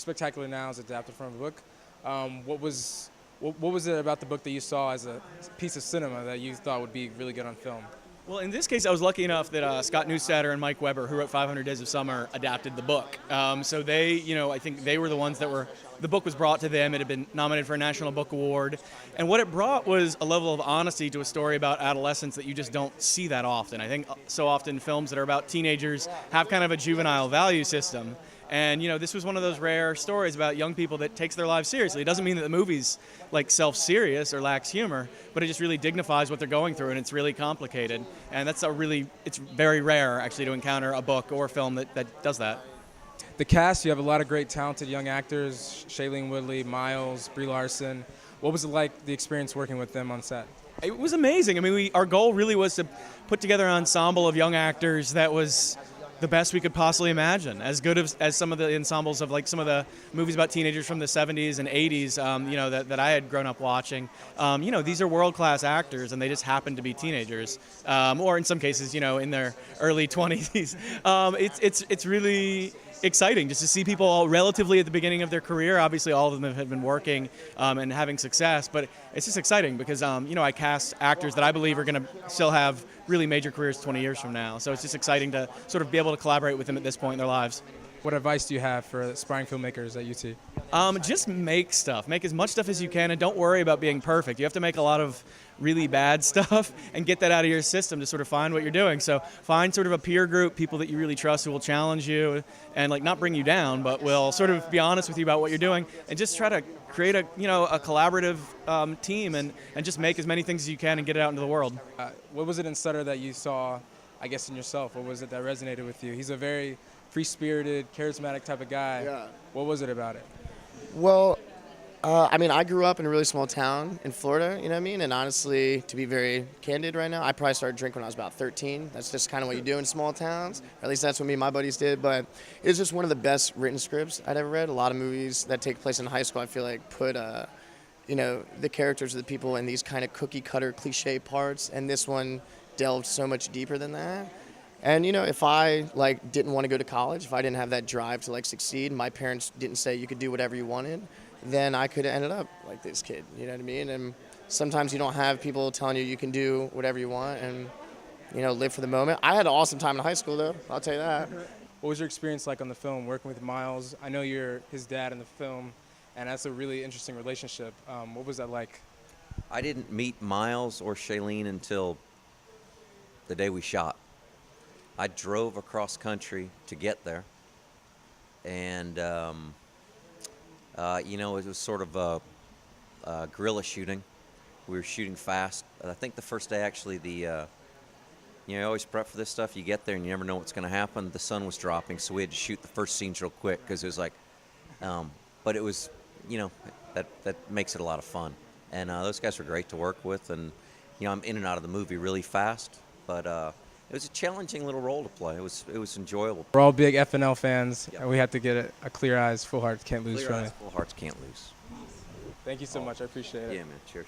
Spectacular Now is adapted from a book. What was it about the book that you saw as a piece of cinema that you thought would be really good on film? Well, in this case, I was lucky enough that Scott Neustadter and Mike Weber, who wrote 500 Days of Summer, adapted the book. So they, I think they were the ones the book was brought to them. It had been nominated for a National Book Award. And what it brought was a level of honesty to a story about adolescence that you just don't see that often. I think so often films that are about teenagers have kind of a juvenile value system. And, this was one of those rare stories about young people that takes their lives seriously. It doesn't mean that the movie's like self-serious or lacks humor, but it just really dignifies what they're going through, and it's really complicated. And it's very rare actually to encounter a book or a film that does that. The cast, you have a lot of great talented young actors, Shailene Woodley, Miles, Brie Larson. What was it like, the experience working with them on set? It was amazing. I mean, our goal really was to put together an ensemble of young actors that was the best we could possibly imagine, as good as some of the ensembles of like some of the movies about teenagers from the 70s and 80s, that I had grown up watching. These are world-class actors, and they just happen to be teenagers, or in some cases, in their early 20s. It's really exciting just to see people all relatively at the beginning of their career. Obviously, all of them have been working and having success, but it's just exciting because, I cast actors that I believe are going to still have really major careers 20 years from now. So it's just exciting to sort of be able to collaborate with them at this point in their lives. What advice do you have for aspiring filmmakers at UT? Just make stuff. Make as much stuff as you can, and don't worry about being perfect. You have to make a lot of really bad stuff and get that out of your system to sort of find what you're doing. So find sort of a peer group, people that you really trust who will challenge you and like not bring you down, but will sort of be honest with you about what you're doing, and just try to create a collaborative team and just make as many things as you can and get it out into the world. What was it in Sutter that you saw, I guess, in yourself? What was it that resonated with you? He's a very free-spirited, charismatic type of guy. Yeah. What was it about it? Well, I grew up in a really small town in Florida, you know what I mean? And honestly, to be very candid right now, I probably started drinking when I was about 13. That's just kind of what you do in small towns. Or at least that's what me and my buddies did. But it was just one of the best written scripts I'd ever read. A lot of movies that take place in high school, I feel like, put, the characters of the people in these kind of cookie-cutter cliche parts. And this one delved so much deeper than that. And, if I, didn't want to go to college, if I didn't have that drive to, succeed, my parents didn't say you could do whatever you wanted, then I could have ended up like this kid, you know what I mean? And sometimes you don't have people telling you can do whatever you want and, live for the moment. I had an awesome time in high school, though, I'll tell you that. What was your experience like on the film, working with Miles? I know you're his dad in the film, and that's a really interesting relationship. What was that like? I didn't meet Miles or Shailene until the day we shot. I drove across country to get there, and it was sort of a guerrilla shooting. We were shooting fast. I think the first day, actually, you always prep for this stuff. You get there and you never know what's going to happen. The sun was dropping, so we had to shoot the first scenes real quick because it was like, but it was, that makes it a lot of fun. And those guys were great to work with, and I'm in and out of the movie really fast, but it was a challenging little role to play. It was enjoyable. We're all big FNL fans, Yep. and we have to get a clear eyes, full hearts can't lose Clear from eyes, it. full hearts can't lose. Thank you so much. I appreciate it. Yeah, man. Cheers.